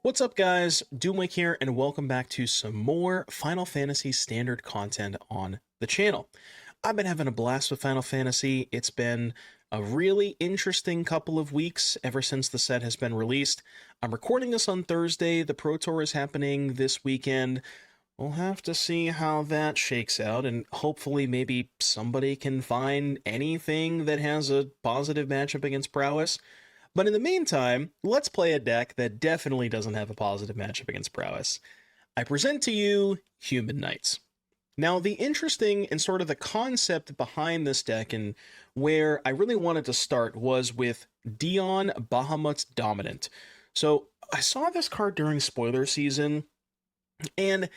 What's up, guys? Doomwake here, and welcome back to some more Final Fantasy standard content on the channel. I've been having a blast with Final Fantasy. It's been a really interesting couple of weeks ever since the set has been released. I'm recording this on Thursday. The Pro Tour is happening this weekend. We'll have to see how that shakes out, and hopefully maybe somebody can find anything that has a positive matchup against Prowess. But in the meantime, let's play a deck that definitely doesn't have a positive matchup against Prowess. I present to you Human Knights. Now, the interesting and sort of the concept behind this deck and where I really wanted to start was with Dion, Bahamut's Dominant. So I saw this card during spoiler season, and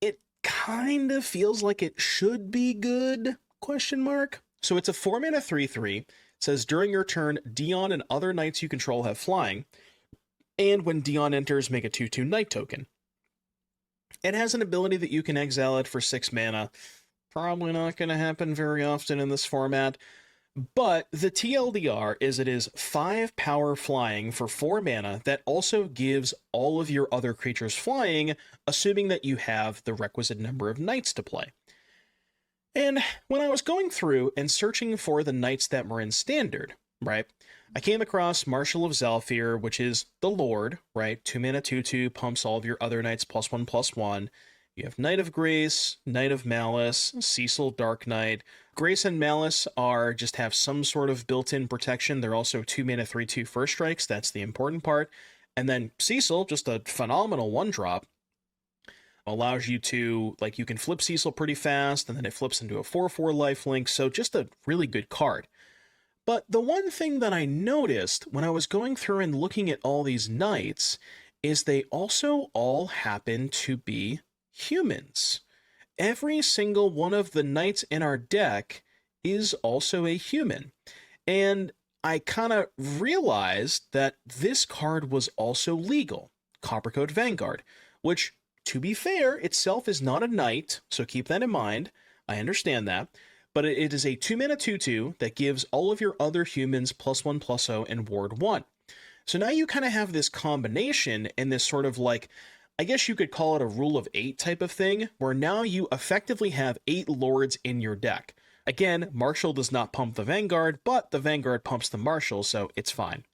it kind of feels like it should be good, question mark. So it's a 4-mana 3/3. Says during your turn, Dion and other knights you control have flying, and when Dion enters, make a 2/2 knight token. It has an ability that you can exile it for 6 mana. Probably not going to happen very often in this format, but the TLDR is it is 5 power flying for 4 mana that also gives all of your other creatures flying, assuming that you have the requisite number of knights to play. And when I was going through and searching for the knights that were in standard, right, I came across Marshal of Zhalfir, which is the Lord, right? 2 mana 2/2, pumps all of your other knights +1/+1. You have Knight of Grace, Knight of Malice, Cecil, Dark Knight. Grace and Malice are just have some sort of built-in protection. They're also 2 mana 3/2 first strikes. That's the important part. And then Cecil, just a phenomenal 1-drop. Allows you to, like, you can flip Cecil pretty fast, and then it flips into a 4/4 lifelink, so just a really good card. But the one thing that I noticed when I was going through and looking at all these knights is they also all happen to be humans. Every single one of the knights in our deck is also a human. And I kind of realized that this card was also legal, Coppercoat Vanguard, which, to be fair, itself is not a knight, so keep that in mind. I understand that. But it is a 2 mana 2/2 that gives all of your other humans +1/+0 and ward 1. So now you kind of have this combination and this sort of, like, I guess you could call it a rule of 8 type of thing, where now you effectively have 8 lords in your deck. Again, Marshal does not pump the Vanguard, but the Vanguard pumps the Marshal, so it's fine.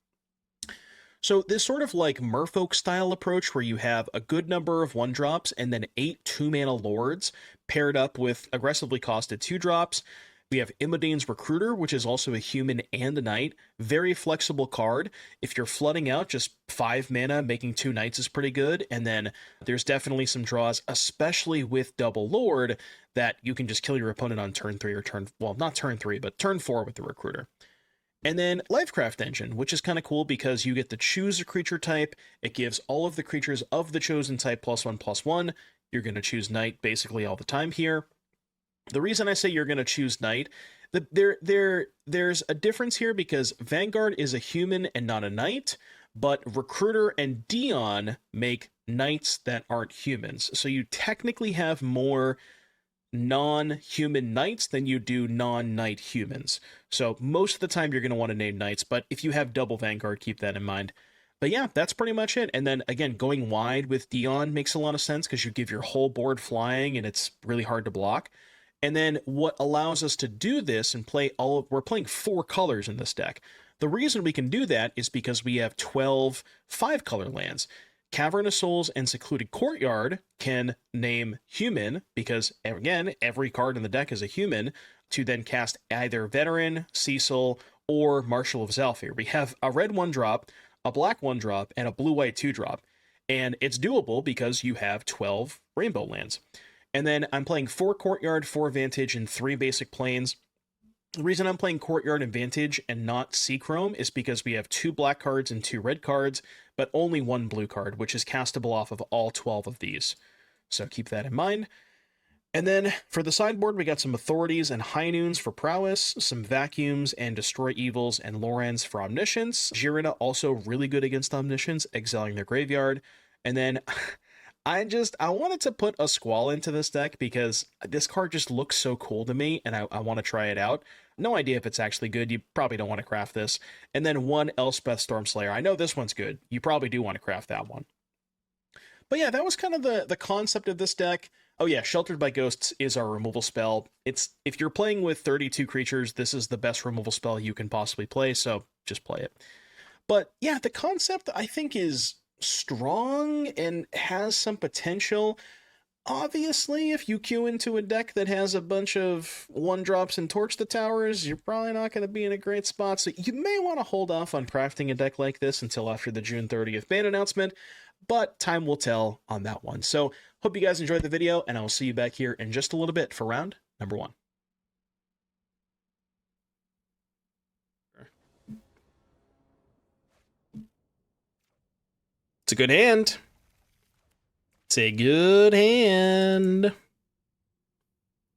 So this sort of like Merfolk style approach where you have a good number of 1-drops and then 8 2-mana lords paired up with aggressively costed 2-drops. We have Imodane's Recruiter, which is also a human and a knight. Very flexible card. If you're flooding out, just 5 mana, making 2 knights is pretty good. And then there's definitely some draws, especially with Double Lord, that you can just kill your opponent on turn 3 or not turn 3, but turn 4 with the Recruiter. And then Lifecraft Engine, which is kind of cool because you get to choose a creature type. It gives all of the creatures of the chosen type +1/+1. You're going to choose Knight basically all the time here. The reason I say you're going to choose Knight, there's a difference here because Vanguard is a human and not a knight, but Recruiter and Dion make knights that aren't humans. So you technically have more non-human knights than you do non-knight humans. So most of the time you're going to want to name knights, but if you have double Vanguard, keep that in mind. But yeah, that's pretty much it. And then again, going wide with Dion makes a lot of sense because you give your whole board flying and it's really hard to block. And then what allows us to do this and play we're playing 4 colors in this deck. The reason we can do that is because we have 12 5-color lands. Cavern of Souls and Secluded Courtyard can name human because, again, every card in the deck is a human to then cast either Veteran, Cecil, or Marshal of Zhalfir. We have a red 1-drop, a black 1-drop, and a blue-white 2-drop. And it's doable because you have 12 rainbow lands. And then I'm playing 4 Courtyard, 4 Vantage, and 3 basic planes. The reason I'm playing Courtyard and Vantage and not Seachrome is because we have 2 black cards and 2 red cards, but only 1 blue card, which is castable off of all 12 of these. So keep that in mind. And then for the sideboard, we got some Authorities and High Noons for Prowess, some Vacuums and Destroy Evils and Lorans for Omniscience. Jirina also really good against Omniscience, exiling their graveyard. And then I wanted to put a Squall into this deck because this card just looks so cool to me, and I want to try it out. No idea if it's actually good. You probably don't want to craft this. And then one Elspeth Stormslayer. I know this one's good. You probably do want to craft that one. But yeah, that was kind of the concept of this deck. Oh yeah, Sheltered by Ghosts is our removal spell. It's if you're playing with 32 creatures, this is the best removal spell you can possibly play, so just play it. But yeah, the concept I think is strong and has some potential. Obviously, if you queue into a deck that has a bunch of 1-drops and Torch the Towers, you're probably not going to be in a great spot, so you may want to hold off on crafting a deck like this until after the June 30th ban announcement, but time will tell on that one. So, hope you guys enjoyed the video, and I will see you back here in just a little bit for round number 1. It's a good hand. It's a good hand.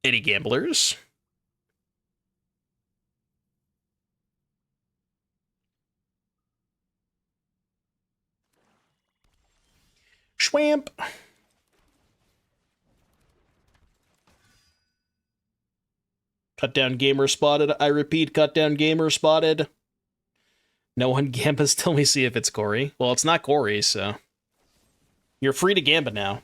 Any gamblers? Schwamp. Cut down gamer spotted. I repeat, cut down gamer spotted. No one gambas till we see if it's Corey. Well, it's not Corey, so you're free to gamba now.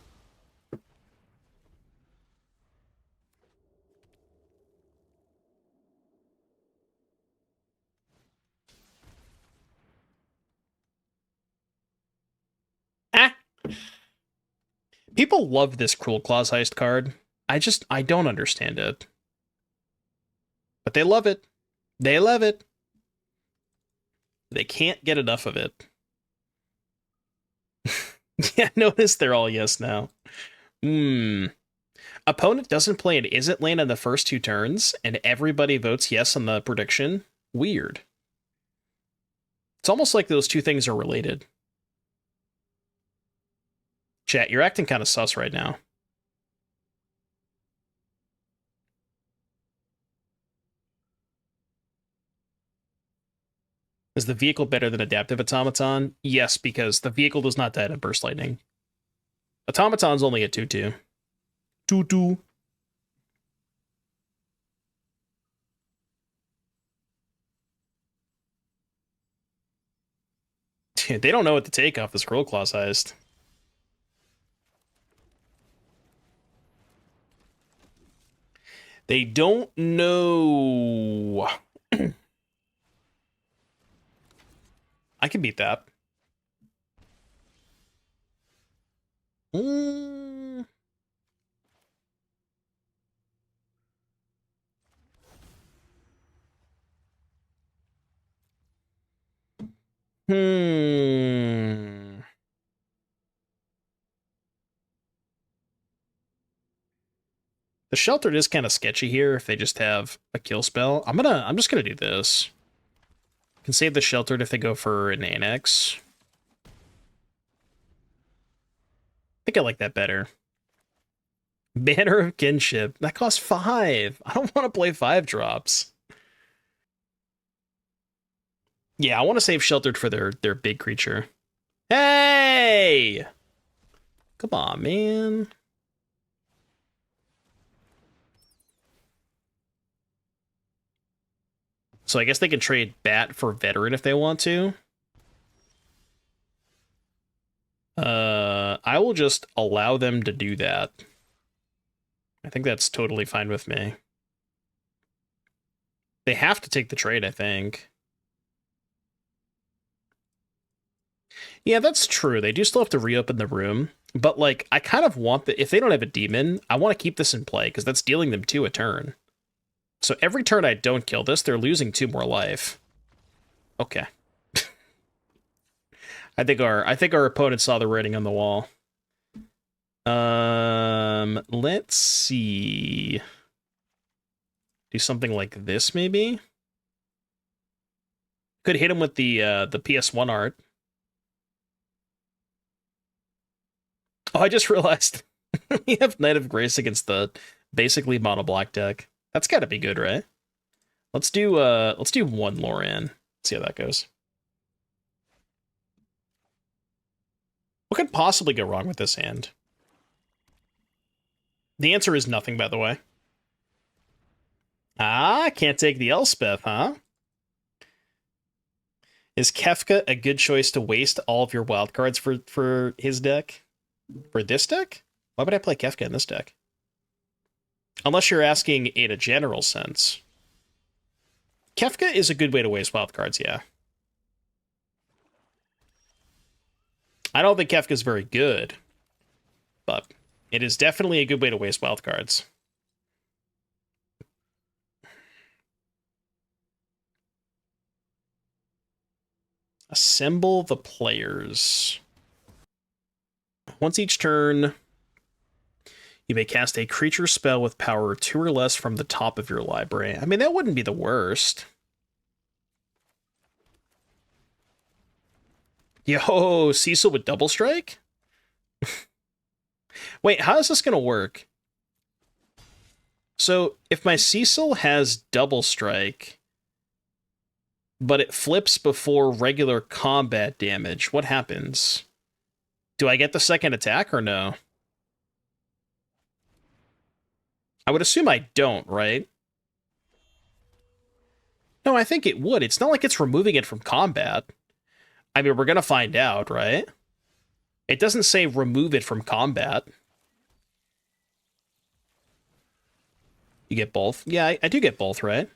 Ah! People love this Cruel Claws Heist card. I don't understand it. But they love it. They love it. They can't get enough of it. Yeah, notice they're all yes now. Opponent doesn't play an Is It land on the first 2 turns, and everybody votes yes on the prediction. Weird. It's almost like those two things are related. Chat, you're acting kind of sus right now. Is the vehicle better than Adaptive Automaton? Yes, because the vehicle does not die to Burst Lightning. Automaton's only a 2-2. 2-2. They don't know what to take off this Cruel Claws Heist. They don't know. I can beat that. The Sheltered is kind of sketchy here if they just have a kill spell. I'm just gonna do this. Can save the Sheltered if they go for an Annex. I think I like that better. Banner of Kinship. That costs 5. I don't want to play 5-drops. Yeah, I want to save Sheltered for their big creature. Hey! Come on, man. So I guess they can trade Bat for Veteran if they want to. I will just allow them to do that. I think that's totally fine with me. They have to take the trade, I think. Yeah, that's true. They do still have to reopen the room. But, like, I kind of want if they don't have a demon, I want to keep this in play, because that's dealing them 2 a turn. So every turn I don't kill this, they're losing 2 more life. Okay. I think our opponent saw the writing on the wall. Let's see. Do something like this, maybe? Could hit him with the PS1 art. Oh, I just realized we have Knight of Grace against the basically mono black deck. That's gotta be good, right? Let's do 1 Loran. See how that goes. What could possibly go wrong with this hand? The answer is nothing, by the way. Ah, can't take the Elspeth, huh? Is Kefka a good choice to waste all of your wildcards for his deck? For this deck? Why would I play Kefka in this deck? Unless you're asking in a general sense. Kefka is a good way to waste wildcards, yeah. I don't think Kefka is very good, but it is definitely a good way to waste wildcards. Assemble the players. Once each turn, you may cast a creature spell with power 2 or less from the top of your library. I mean, that wouldn't be the worst. Yo, Cecil with double strike? Wait, how is this going to work? So, if my Cecil has double strike, but it flips before regular combat damage, what happens? Do I get the second attack or no? I would assume I don't, right? No, I think it would. It's not like it's removing it from combat. I mean, we're going to find out, right? It doesn't say remove it from combat. You get both? Yeah, I do get both, right?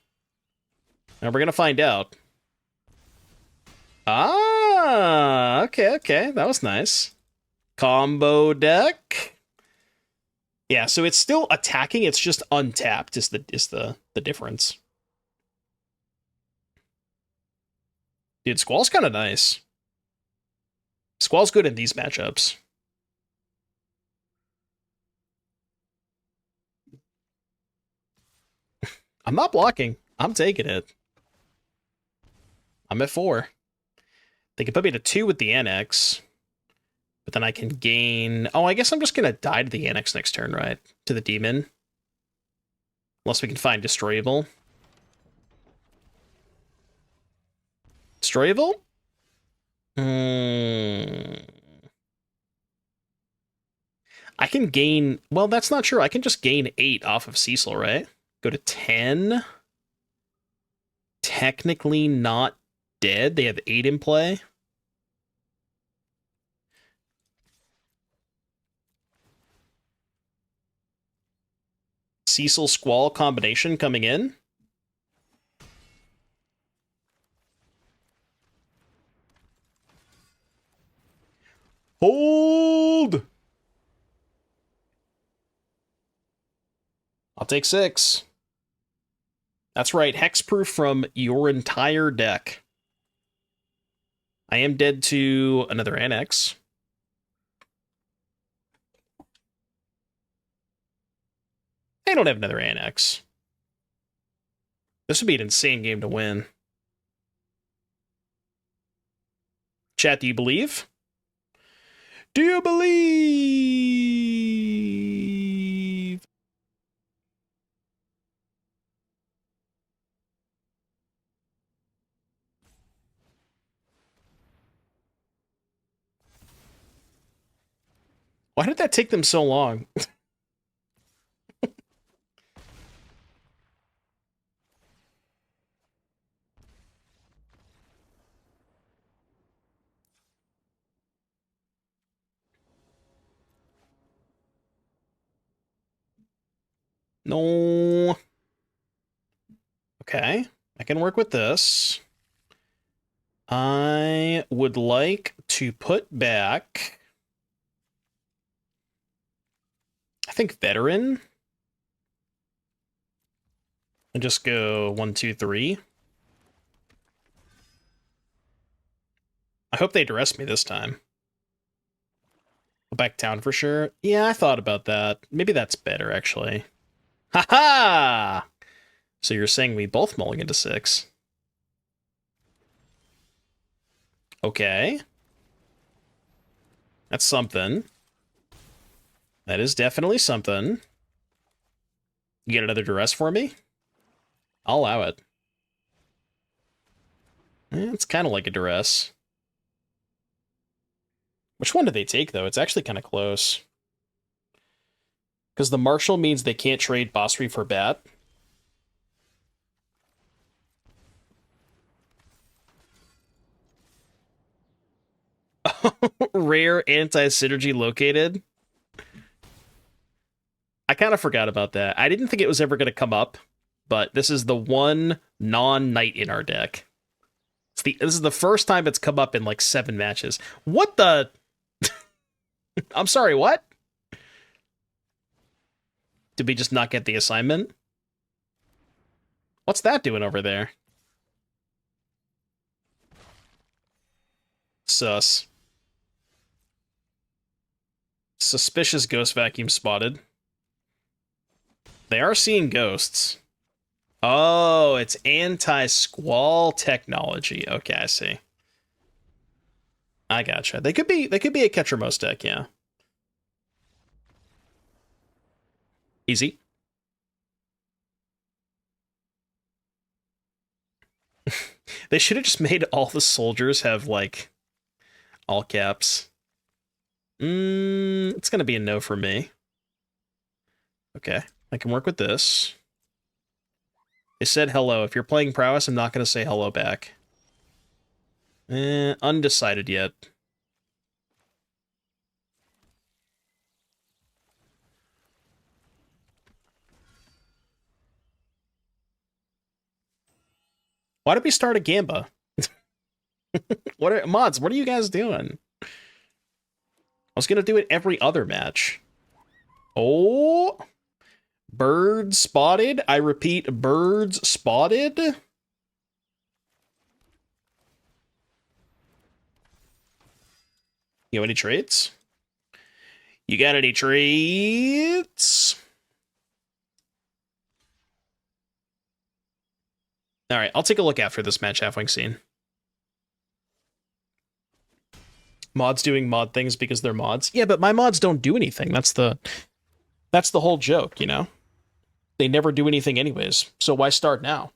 And we're going to find out. Ah, okay. That was nice. Combo deck. Yeah, so it's still attacking, it's just untapped is the difference. Dude, Squall's kind of nice. Squall's good in these matchups. I'm not blocking. I'm taking it. I'm at 4. They can put me to 2 with the Annex. But then I can gain... Oh, I guess I'm just going to die to the Annex next turn, right? To the Demon. Unless we can find Destroyable. Destroyable? I can gain... Well, that's not true. I can just gain 8 off of Cecil, right? Go to 10. Technically not dead. They have 8 in play. Cecil Squall combination coming in. Hold! I'll take 6. That's right, hexproof from your entire deck. I am dead to another Annex. I don't have another Annex. This would be an insane game to win. Chat, do you believe? Do you believe? Why did that take them so long? No. Okay, I can work with this. I would like to put back... I think Veteran. And just go 1, 2, 3. I hope they duress me this time. Go back down for sure. Yeah, I thought about that. Maybe that's better, actually. Ha-ha! So you're saying we both mulligan to 6. Okay. That's something. That is definitely something. You get another duress for me? I'll allow it. It's kind of like a duress. Which one did they take, though? It's actually kind of close. Because the Marshal means they can't trade Basri for Bat. Rare anti-synergy located. I kind of forgot about that. I didn't think it was ever going to come up, but this is the one non-knight in our deck. This is the first time it's come up in like 7 matches. What the... I'm sorry, what? Did we just not get the assignment? What's that doing over there? Sus. Suspicious ghost vacuum spotted. They are seeing ghosts. Oh, it's anti-squall technology. Okay, I see. I gotcha. They could be a catcher most deck, yeah. Easy. They should have just made all the soldiers have, like, all caps. It's gonna be a no for me. Okay, I can work with this. They said hello. If you're playing prowess, I'm not gonna say hello back. Undecided yet. Why did we start a Gamba? Mods, what are you guys doing? I was gonna do it every other match. Oh, bird spotted. I repeat, birds spotted. You have any traits? You got any traits? All right, I'll take a look after this match halfwing scene. Mods doing mod things because they're mods. Yeah, but my mods don't do anything. That's the whole joke, you know? They never do anything anyways, so why start now?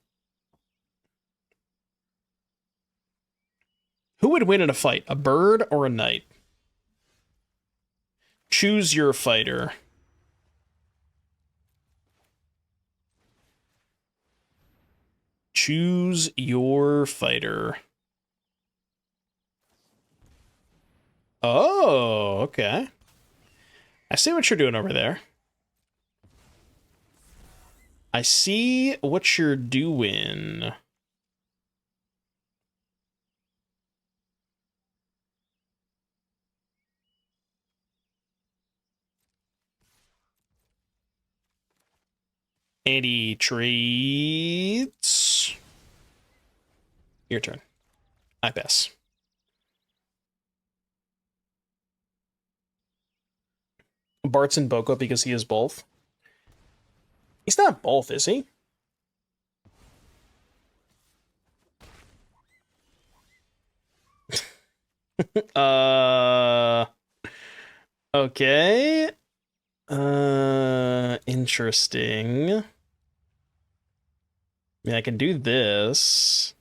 Who would win in a fight, a bird or a knight? Choose your fighter. Choose your fighter. Oh, okay. I see what you're doing over there. I see what you're doing. Any traits? Your turn. I pass. Bart's in Boko because he is both. He's not both, is he? Okay. Interesting. I mean, I can do this.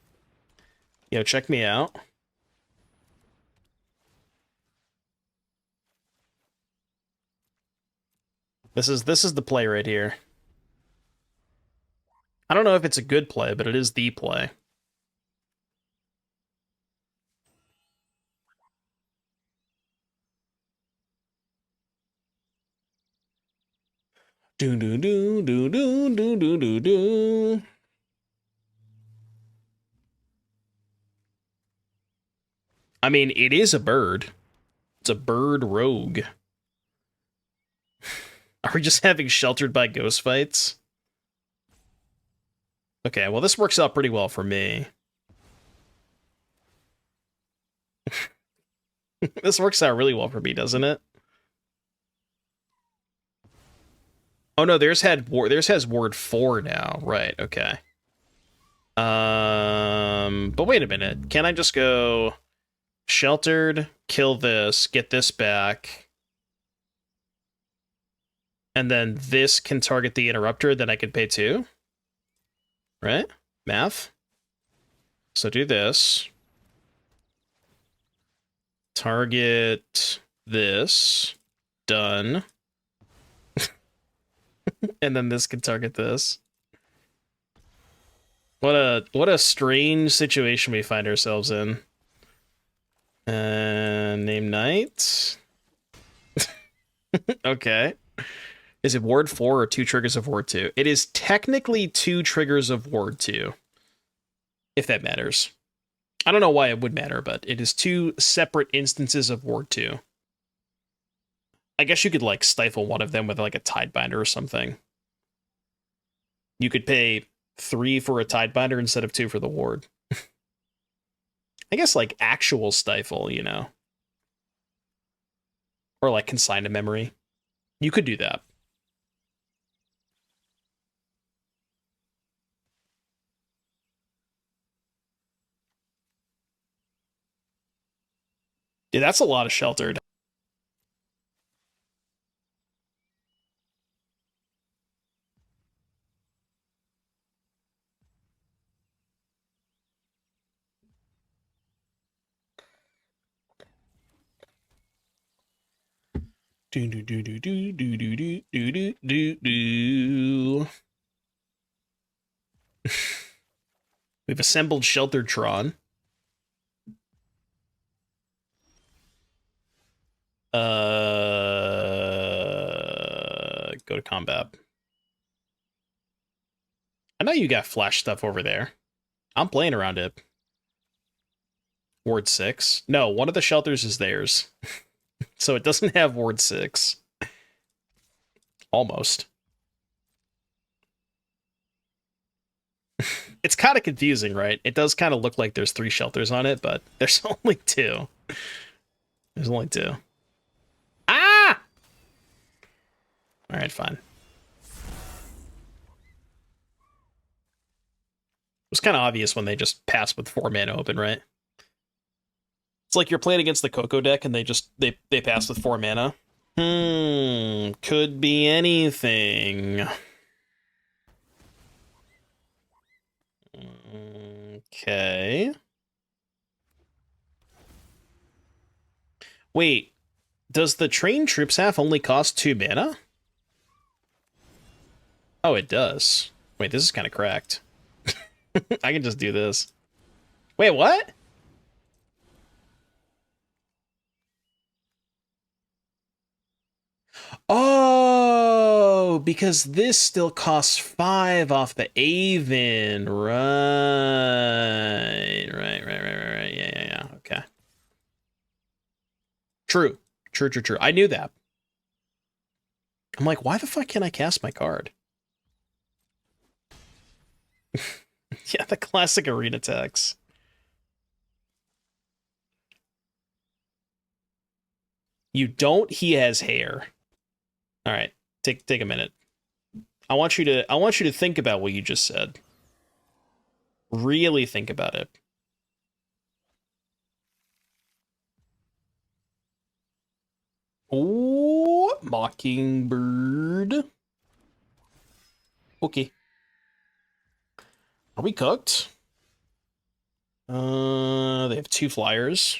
Yo, check me out. This is the play right here. I don't know if it's a good play, but it is the play. Do do do do do do do do do. I mean, it is a bird. It's a bird rogue. Are we just having sheltered by ghost fights? Okay, well, this works out pretty well for me. This works out really well for me, doesn't it? Oh no, theirs has ward 4 now. Right, okay. But wait a minute. Can I just go sheltered, kill this, get this back, and then this can target the interrupter, then I can pay 2? Right? Math? So do this. Target this. Done. And then this can target this. What a strange situation we find ourselves in. Name Knight. Okay. Is it Ward 4 or 2 triggers of Ward 2? It is technically 2 triggers of Ward 2. If that matters. I don't know why it would matter, but it is 2 separate instances of Ward 2. I guess you could, like, stifle one of them with, like, a Tidebinder or something. You could pay 3 for a Tidebinder instead of 2 for the ward. I guess, like, actual stifle, you know? Or, like, consign to memory. You could do that. Yeah, that's a lot of sheltered. Do do do do do do do do do do do. We've assembled Sheltered Tron. Go to combat. I know you got flash stuff over there. I'm playing around it. Ward 6. No, one of the shelters is theirs. So it doesn't have Ward 6. Almost. It's kind of confusing, right? It does kind of look like there's 3 shelters on it, but there's only 2. There's only 2. Ah! Alright, fine. It was kind of obvious when they just passed with 4 mana open, right? It's like you're playing against the Choco deck and they pass with 4 mana. Could be anything. Okay. Wait, does the trained troops half only cost 2 mana? Oh, it does. Wait, this is kind of cracked. I can just do this. Wait, what? Oh, because this still costs 5 off the Aven. Right. Yeah. Okay. True. I knew that. I'm like, why the fuck can't I cast my card? Yeah, the classic arena tax. You don't, he has hair. All right, take a minute. I want you to think about what you just said. Really think about it. Oh, Mockingbird. Okay. Are we cooked? They have 2 flyers.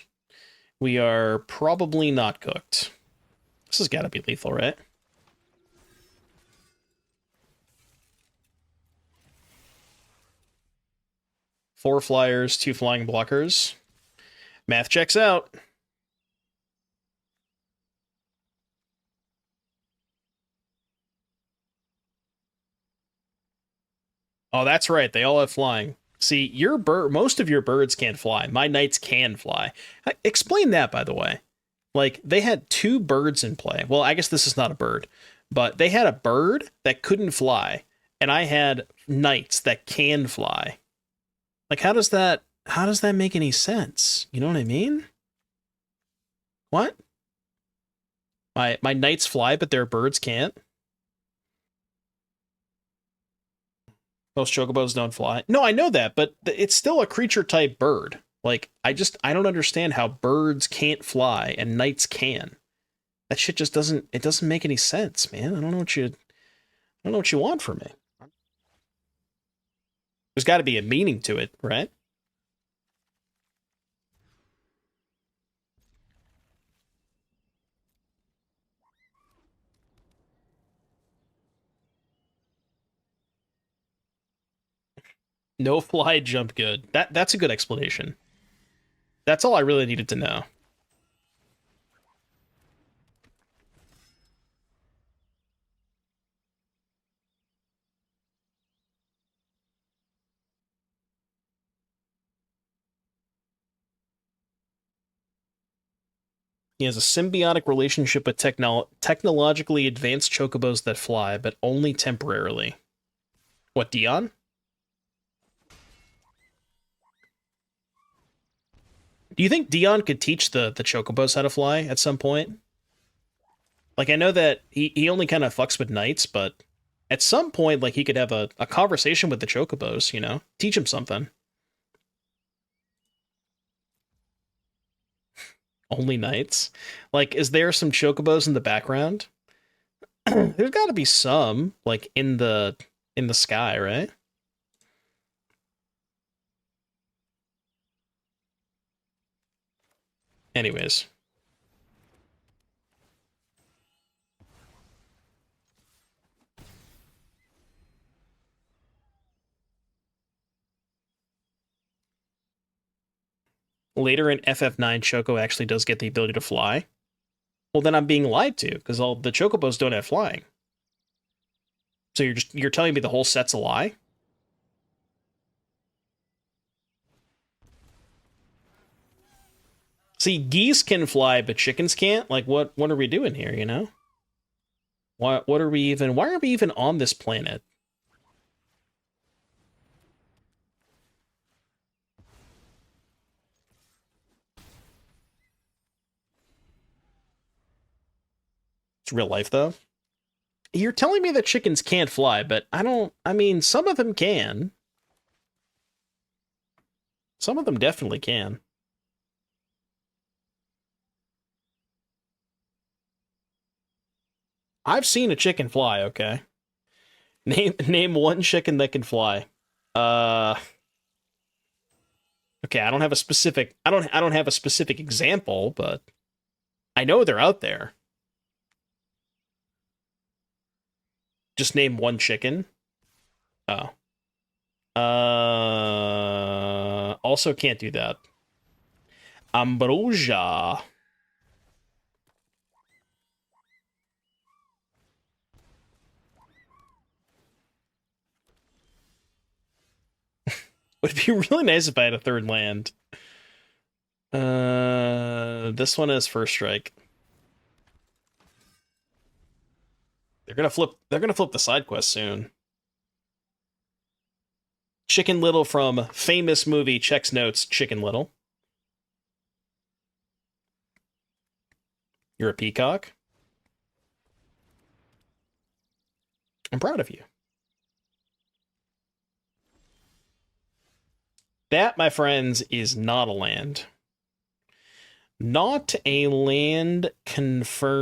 We are probably not cooked. This has got to be lethal, right? Four flyers, 2 flying blockers. Math checks out. Oh, that's right. They all have flying. See, your most of your birds can't fly. My knights can fly. Explain that, by the way. Like, they had 2 birds in play. Well, I guess this is not a bird, but they had a bird that couldn't fly, and I had knights that can fly. Like, how does that make any sense? You know what I mean? What? My knights fly, but their birds can't? Most chocobos don't fly. No, I know that, but it's still a creature type bird. Like, I don't understand how birds can't fly and knights can. That shit just doesn't make any sense, man. I don't know what you want from me. There's got to be a meaning to it, right? No fly, jump good. That's a good explanation. That's all I really needed to know. He has a symbiotic relationship with technologically advanced chocobos that fly, but only temporarily. What, Dion? Do you think Dion could teach the chocobos how to fly at some point? Like, I know that he only kind of fucks with knights, but at some point, like, he could have a conversation with the chocobos, you know? Teach him something. Only knights? Like, is there some chocobos in the background? There's got to be some, like, in the sky, right? Anyways. Later in FF9, Choco actually does get the ability to fly. Well, then I'm being lied to, because all the chocobos don't have flying. So you're telling me the whole set's a lie? See, geese can fly, but chickens can't? Like, what are we doing here, you know? What are we even... Why are we even on this planet? It's real life, though. You're telling me that chickens can't fly, but I don't... I mean, some of them can. Some of them definitely can. I've seen a chicken fly, okay? Name one chicken that can fly. Uh... Okay, I don't have a specific... I don't have a specific example, but I know they're out there. Just name one chicken. Oh. Also can't do that. Ambrosia. Would be really nice if I had a third land. This one is first strike. They're gonna flip the side quest soon. Chicken Little from famous movie checks notes. Chicken Little. You're a peacock. I'm proud of you. That, my friends, is not a land. Not a land confirmed.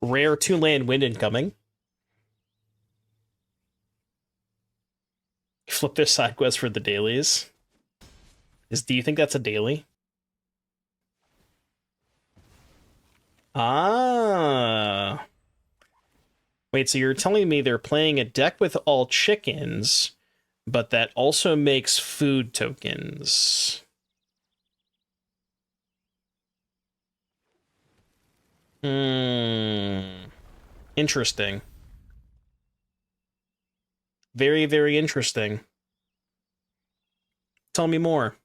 Rare 2-land wind incoming. Flip their side quest for the dailies. Do you think that's a daily? Ah. Wait, so you're telling me they're playing a deck with all chickens, but that also makes food tokens. Hmm. Interesting. Very, very interesting. Tell me more.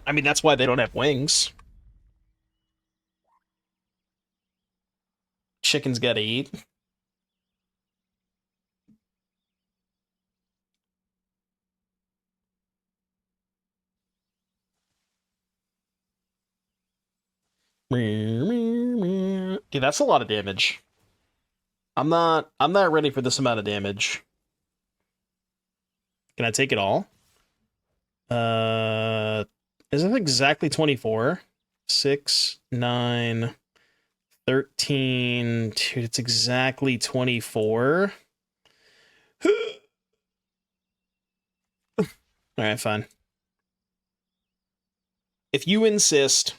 I mean, that's why they don't have wings. Chickens gotta eat. Dude, that's a lot of damage. I'm not ready for this amount of damage. Can I take it all? Is it exactly 24? 6, 9, 13. Dude, it's exactly 24. All right, fine. If you insist.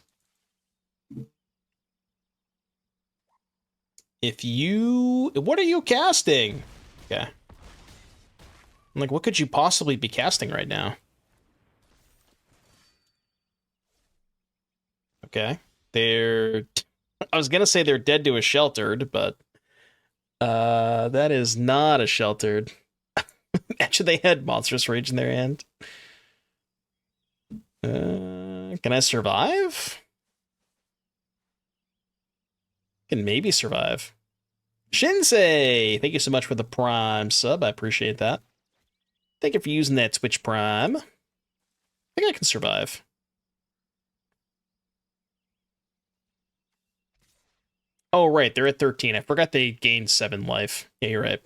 What are you casting? Okay. I'm like, what could you possibly be casting right now? Okay. I was gonna say they're dead to a sheltered, but that is not a sheltered. Actually, they had Monstrous Rage in their hand. Can I survive? Can maybe survive. Shinsei! Thank you so much for the Prime sub. I appreciate that. Thank you for using that Twitch Prime. I think I can survive. Oh, right. They're at 13. I forgot they gained 7 life. Yeah, you're right.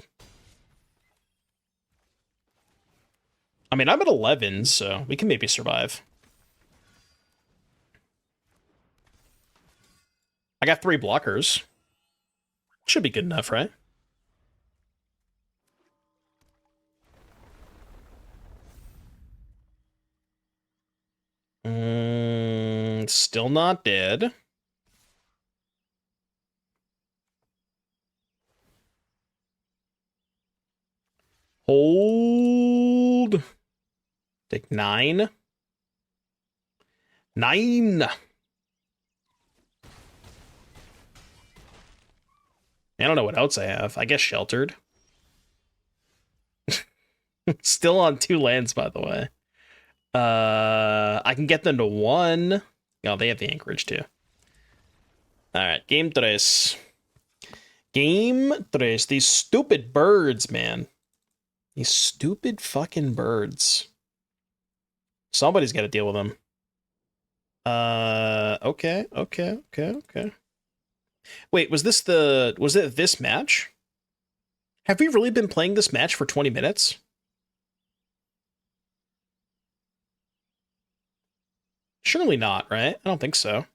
I mean, I'm at 11, so we can maybe survive. I got 3 blockers. Should be good enough, right? Still not dead. Hold. Take 9. 9. I don't know what else I have. I guess sheltered. Still on 2 lands, by the way. I can get them to 1. Oh, they have the anchorage too. Alright, game 3. Game 3. These stupid birds, man. These stupid fucking birds. Somebody's got to deal with them. Okay. Wait, was it this match? Have we really been playing this match for 20 minutes? Surely not, right? I don't think so.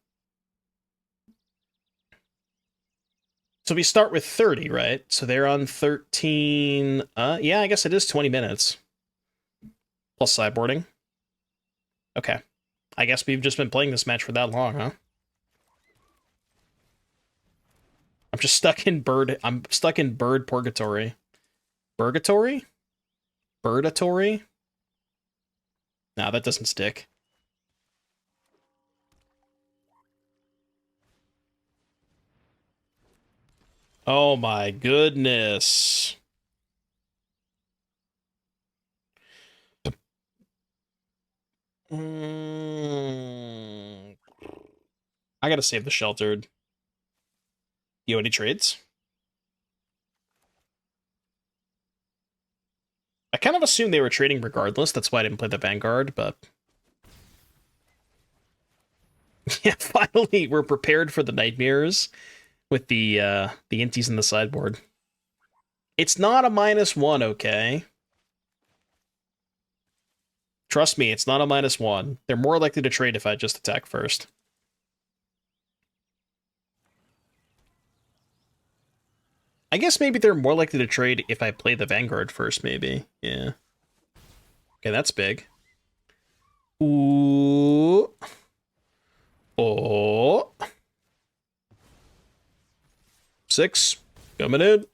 So we start with 30, right? So they're on 13. Yeah, I guess it is 20 minutes. Plus sideboarding. Okay. I guess we've just been playing this match for that long, huh? I'm stuck in bird purgatory. Purgatory? Birdatory? Nah, that doesn't stick. Oh my goodness. I gotta save the sheltered. You any trades? I kind of assumed they were trading regardless. That's why I didn't play the Vanguard, but... Yeah, finally, we're prepared for the nightmares with the inties in the sideboard. It's not a -1, okay? Trust me, it's not a -1. They're more likely to trade if I just attack first. I guess maybe they're more likely to trade if I play the Vanguard first, maybe. Yeah. Okay, that's big. Ooh. Oh. 6. Coming in.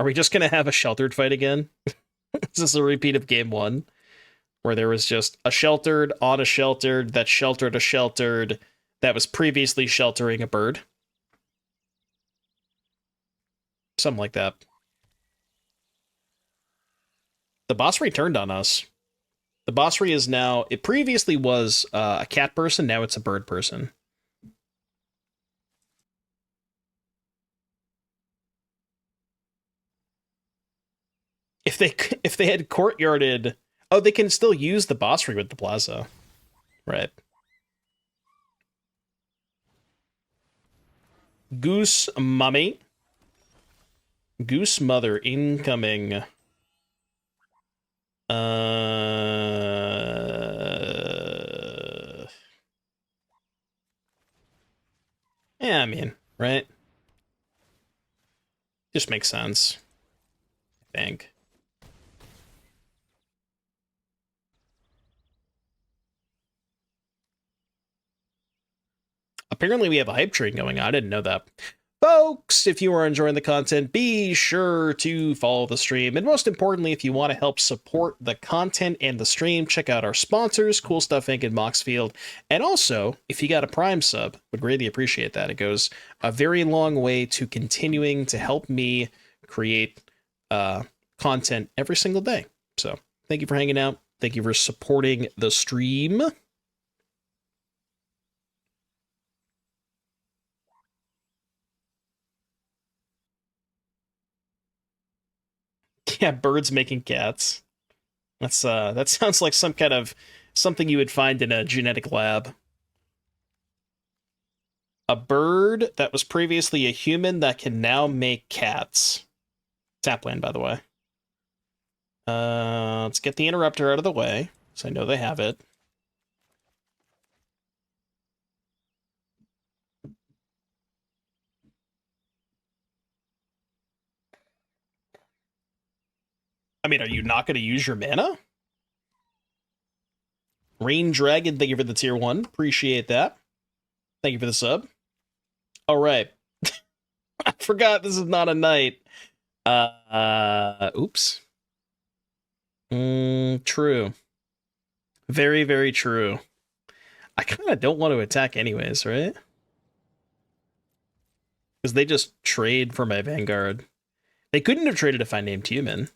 Are we just going to have a sheltered fight again? Is this a repeat of game 1? Where there was just a sheltered on a sheltered that sheltered a sheltered that was previously sheltering a bird? Something like that. The Basri turned on us. The Basri is now... It previously was a cat person, now it's a bird person. If they had courtyarded... Oh, they can still use the Basri with the Plaza. Right. Goose Mummy. Goose Mother incoming. Yeah, I mean, right? Just makes sense, I think. Apparently we have a hype train going on. I didn't know that. Folks, if you are enjoying the content, be sure to follow the stream. And most importantly, if you want to help support the content and the stream, check out our sponsors, Cool Stuff Inc. and Moxfield. And also, if you got a Prime sub, would greatly appreciate that. It goes a very long way to continuing to help me create content every single day. So thank you for hanging out. Thank you for supporting the stream. Yeah, birds making cats. That's that sounds like some kind of something you would find in a genetic lab. A bird that was previously a human that can now make cats. Tapland, by the way. Let's get the interrupter out of the way, so I know they have it. I mean, are you not going to use your mana? Rain Dragon, thank you for the tier 1. Appreciate that. Thank you for the sub. All right. I forgot this is not a knight. Oops. True. Very, very true. I kind of don't want to attack anyways, right? Because they just trade for my Vanguard. They couldn't have traded if I named human,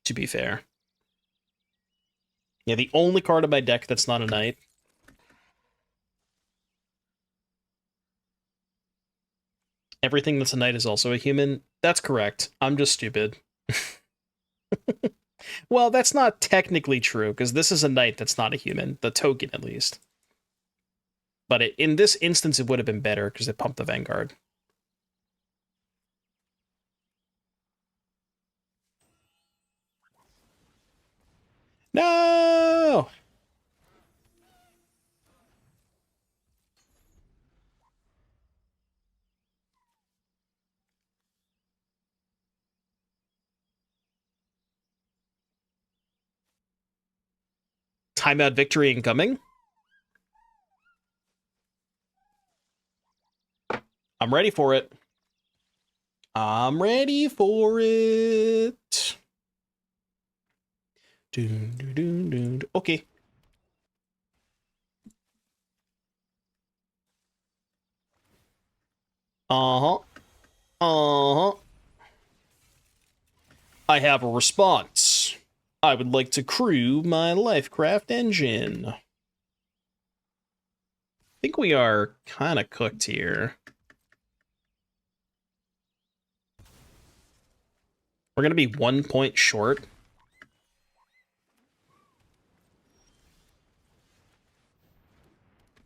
to be fair. Yeah, the only card in my deck that's not a knight. Everything that's a knight is also a human. That's correct. I'm just stupid. Well, that's not technically true, because this is a knight that's not a human. The token, at least. But in this instance, it would have been better, because it pumped the Vanguard. No! Timeout victory incoming. I'm ready for it. I'm ready for it. Okay. Uh-huh. Uh-huh. I have a response. I would like to crew my Lifecraft Engine. I think we are kind of cooked here. We're going to be 1 point short.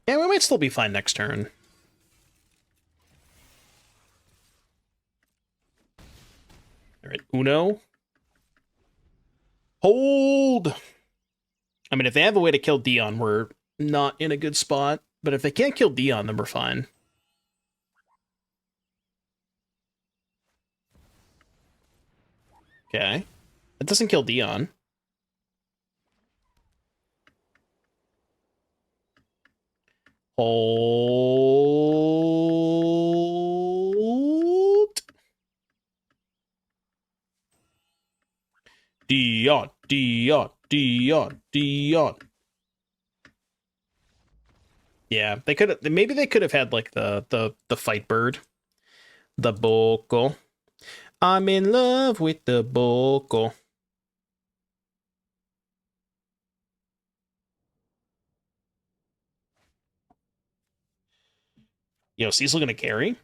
Yeah, we might still be fine next turn. All right, Uno. Hold! I mean, if they have a way to kill Dion, we're not in a good spot. But if they can't kill Dion, then we're fine. Okay. It doesn't kill Dion. Hold. Dion, Dion, Dion, Dion. Yeah, they could have. Maybe they could have had like the fight bird, the Boko. I'm in love with the Boko. Yo, Cecil gonna carry?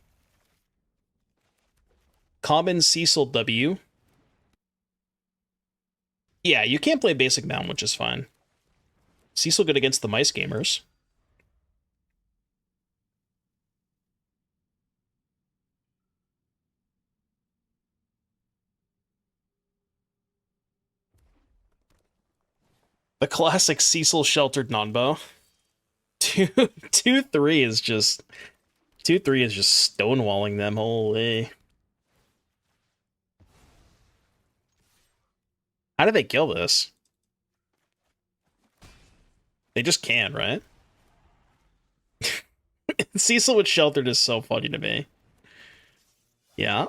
Common Cecil W. Yeah, you can't play basic Mount, which is fine. Cecil good against the mice gamers. The classic Cecil sheltered non-bow. 2-3 is just 2/3 is just stonewalling them. Holy. How do they kill this? They just can, right? Cecil with Sheltered is so funny to me. Yeah.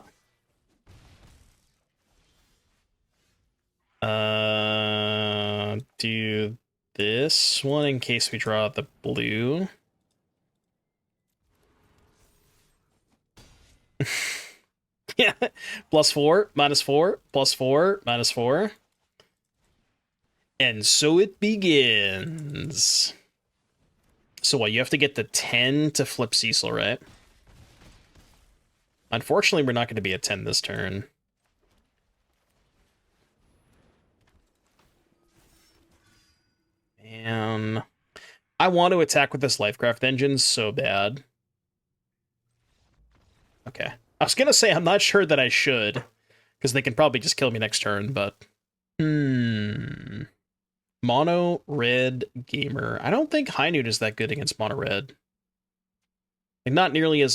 Do this one in case we draw the blue. Yeah. +4, -4, +4, -4. And so it begins. So what, you have to get the 10 to flip Cecil, right? Unfortunately, we're not going to be at 10 this turn. Man. I want to attack with this Lifecraft Engine so bad. Okay. I was going to say I'm not sure that I should, because they can probably just kill me next turn, but... Mono red gamer. I don't think High Noon is that good against mono red. Like not nearly as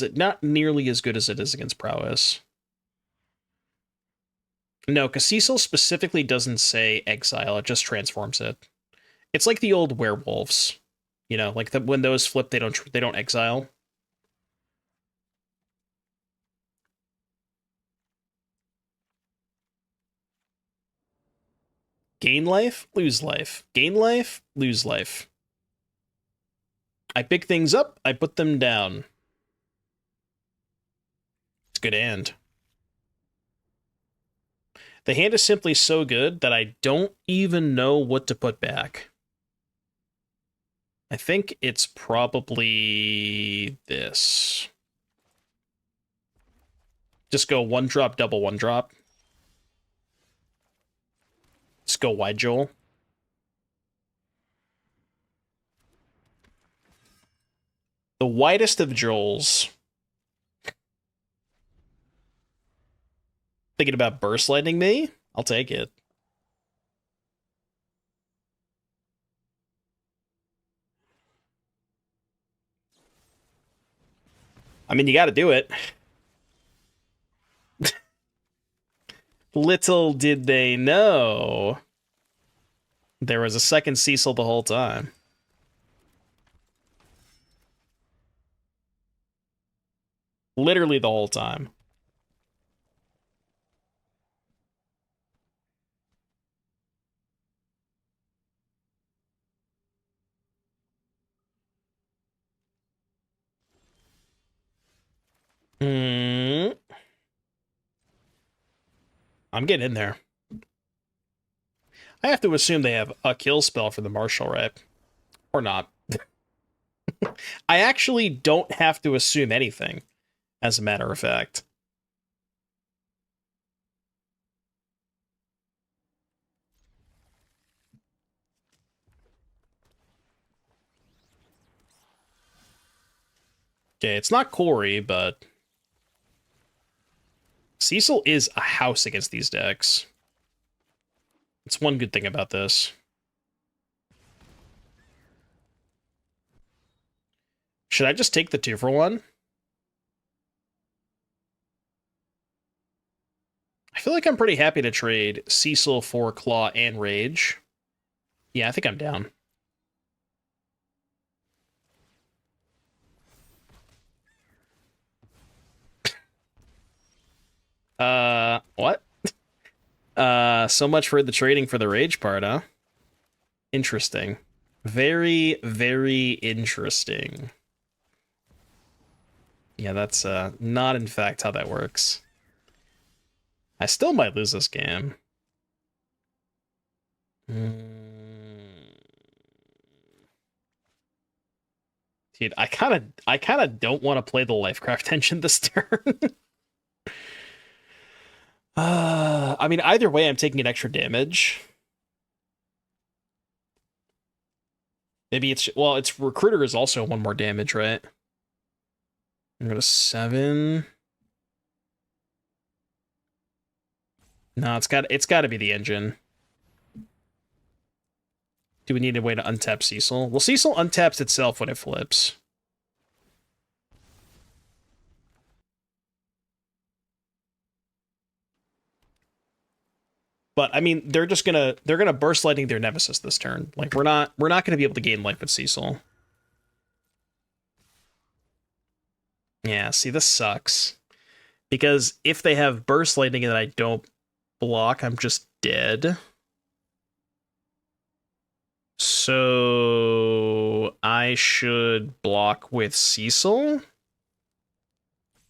good as it is against Prowess. No, because Cecil specifically doesn't say exile, it just transforms it. It's like the old werewolves. You know, like when those flip, they don't exile. Gain life, lose life. Gain life, lose life. I pick things up, I put them down. It's a good hand. The hand is simply so good that I don't even know what to put back. I think it's probably this. Just go 1-drop, double 1-drop. Just go wide Joel. The widest of Joels. Thinking about burst lightning me? I'll take it. I mean, you gotta do it. Little did they know there was a second Cecil the whole time. Literally the whole time. I'm getting in there. I have to assume they have a kill spell for the Marshal, right? Or not. I actually don't have to assume anything, as a matter of fact. Okay, it's not Corey, but... Cecil is a house against these decks. It's one good thing about this. Should I just take the 2-for-1? I feel like I'm pretty happy to trade Cecil for Claw and Rage. Yeah, I think I'm down. What? So much for the trading for the Rage part, huh? Interesting. Very, very interesting. Yeah, that's not in fact how that works. I still might lose this game. Dude, I kind of don't want to play the Lifecraft Engine this turn. I mean, either way, I'm taking an extra damage. Maybe it's... Well, its Recruiter is also 1 more damage, right? I'm going to 7. No, it's got to be the engine. Do we need a way to untap Cecil? Well, Cecil untaps itself when it flips. But I mean, they're gonna burst lightning their nemesis this turn. Like we're not gonna be able to gain life with Cecil. Yeah, see, this sucks. Because if they have burst lightning and I don't block, I'm just dead. So I should block with Cecil,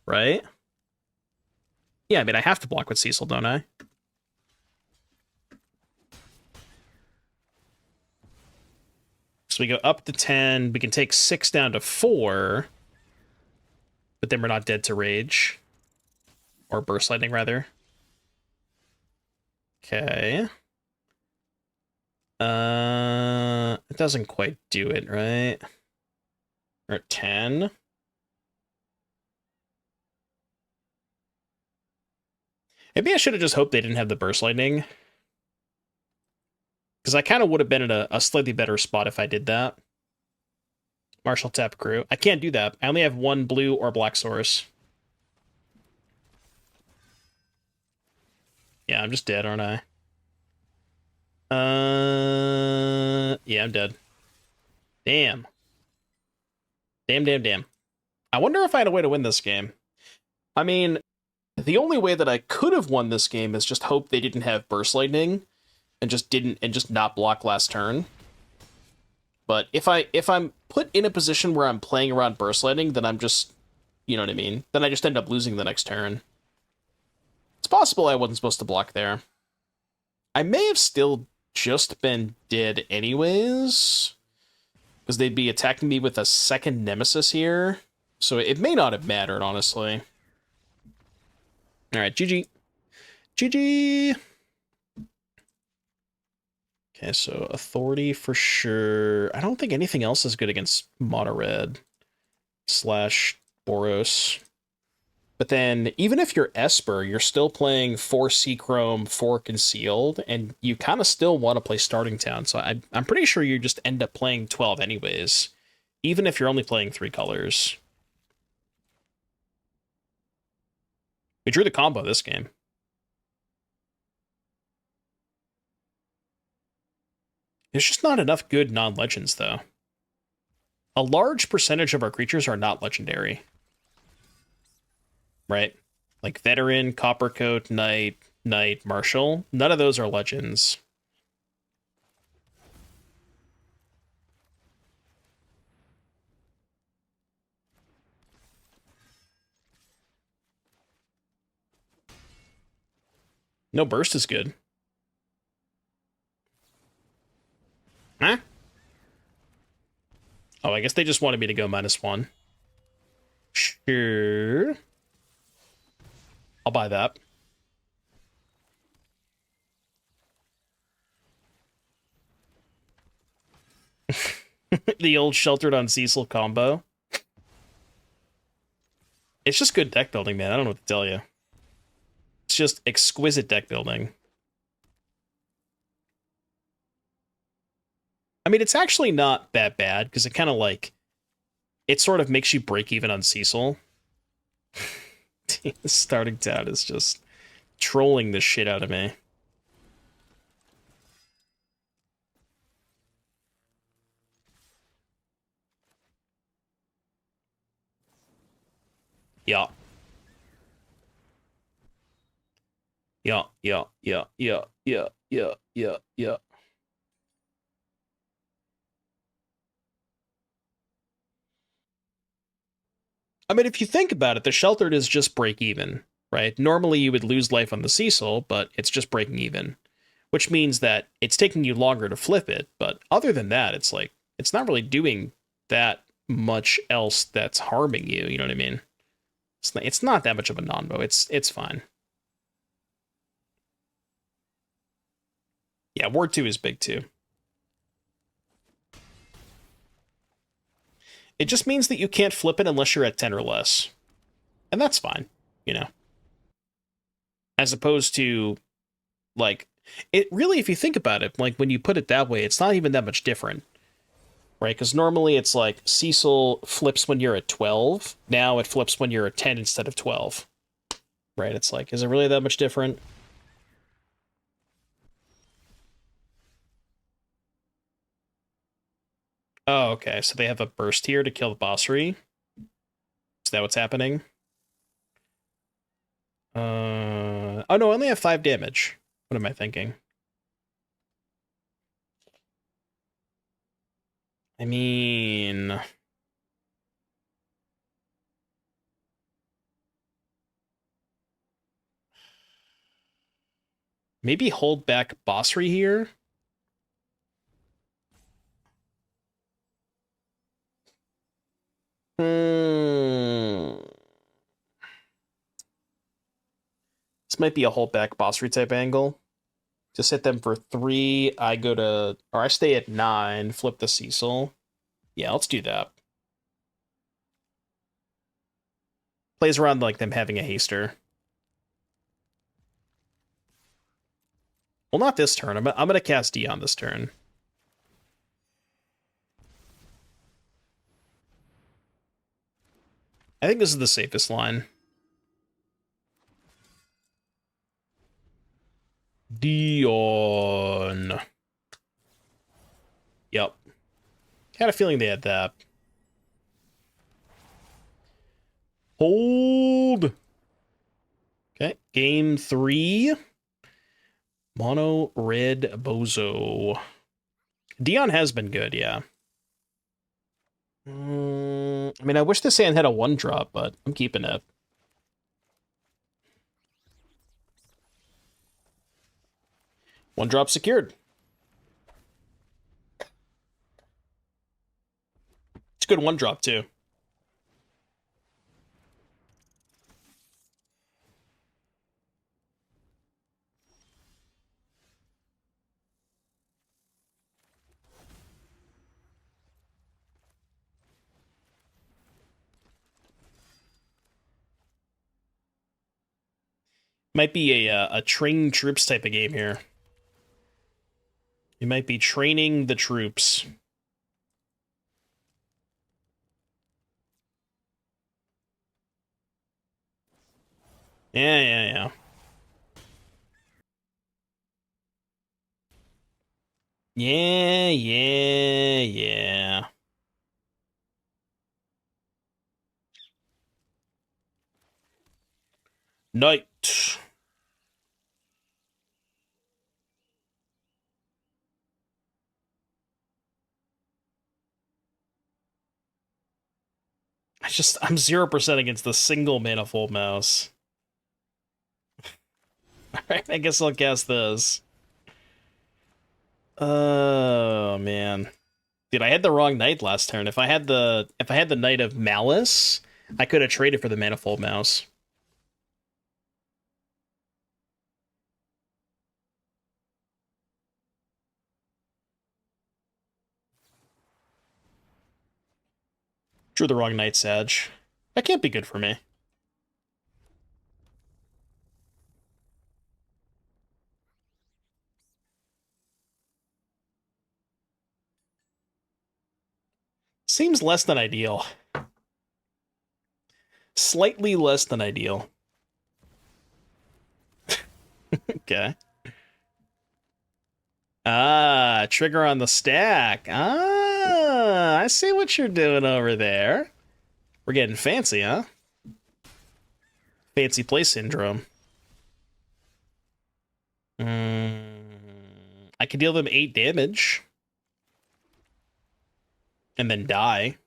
right? Yeah, I mean, I have to block with Cecil, don't I? So we go up to 10. We can take 6 down to 4. But then we're not dead to rage. Or burst lightning, rather. Okay. It doesn't quite do it, right? We're at 10. Maybe I should have just hoped they didn't have the burst lightning. Because I kind of would have been in a slightly better spot if I did that. Marshal tap crew. I can't do that. I only have 1 blue or black source. Yeah, I'm just dead, aren't I? Yeah, I'm dead. Damn. Damn. I wonder if I had a way to win this game. I mean, the only way that I could have won this game is just hope they didn't have burst lightning and just not block last turn. But if I'm put in a position where I'm playing around burst lightning, then I'm just, you know what I mean? Then I just end up losing the next turn. It's possible I wasn't supposed to block there. I may have still just been dead anyways, because they'd be attacking me with a second nemesis here. So it may not have mattered, honestly. Alright, GG. GG! Okay, so Authority for sure. I don't think anything else is good against Mono Red / Boros. But then, even if you're Esper, you're still playing 4 Seachrome, 4 Concealed, and you kind of still want to play Starting Town, so I'm pretty sure you just end up playing 12 anyways, even if you're only playing 3 colors. We drew the combo this game. There's just not enough good non-legends, though. A large percentage of our creatures are not legendary. Right? Like Veteran, Coppercoat, Knight, Marshal. None of those are legends. No burst is good. Huh? Oh, I guess they just wanted me to go -1. Sure. I'll buy that. The old Sheltered on Cecil combo. It's just good deck building, man. I don't know what to tell you. It's just exquisite deck building. I mean, it's actually not that bad, because it kind of like... It sort of makes you break even on Cecil. Starting Town is just trolling the shit out of me. Yeah. Yeah. I mean, if you think about it, the Sheltered is just break even, right? Normally you would lose life on the Cecil, but it's just breaking even, which means that it's taking you longer to flip it. But other than that, it's like, it's not really doing that much else that's harming you. You know what I mean? It's not that much of a non-bow. It's fine. Yeah, Ward 2 is big too. It just means that you can't flip it unless you're at 10 or less. And that's fine, you know. As opposed to, like, it really, if you think about it, like, when you put it that way, it's not even that much different. Right? Because normally it's like, Cecil flips when you're at 12. Now it flips when you're at 10 instead of 12. Right? It's like, is it really that much different? Oh, okay. So they have a burst here to kill the Basri. Is that what's happening? Oh no, I only have 5 damage. What am I thinking? I mean, maybe hold back Basri here. This might be a hold back Basri type angle. Just hit them for 3. I go to, or I stay at 9, flip the Cecil. Yeah, let's do that. Plays around like them having a haster. Well, not this turn. I'm going to cast Dion this turn. I think this is the safest line. Dion. Yep. Had a feeling they had that. Hold. Okay, game 3. Mono red bozo. Dion has been good, yeah. I mean, I wish this hand had a 1-drop, but I'm keeping it. One drop secured. It's a good 1-drop, too. Might be a train troops type of game here. You might be training the troops. Yeah. Yeah. Knight. I'm 0% against the single manifold mouse. Alright, I guess I'll cast this. Oh man. Dude, I had the wrong knight last turn. If I had the Knight of Malice, I could have traded for the manifold mouse. Drew the wrong knight, Sag. That can't be good for me. Seems less than ideal. Slightly less than ideal. Okay. Ah, trigger on the stack. Ah, I see what you're doing over there. We're getting fancy, huh? Fancy play syndrome. I could deal them 8 damage. And then die.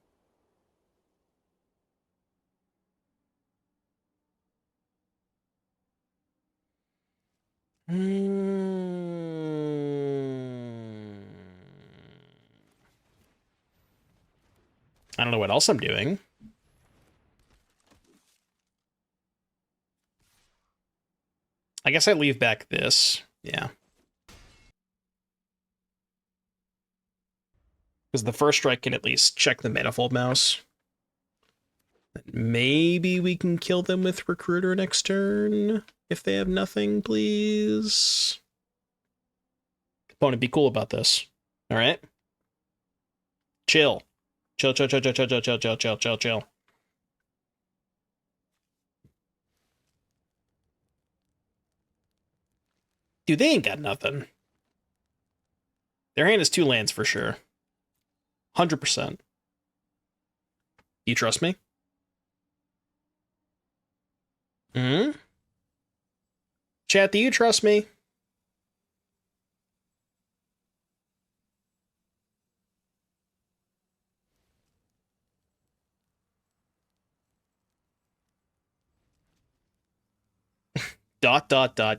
I don't know what else I'm doing. I guess I leave back this. Yeah. Because the first strike can at least check the manifold mouse. Maybe we can kill them with Recruiter next turn. If they have nothing, please. Opponent, be cool about this. Alright? Chill. Chill. Dude, they ain't got nothing. Their hand is 2 lands for sure. 100%. You trust me? Hmm? Chat, do you trust me?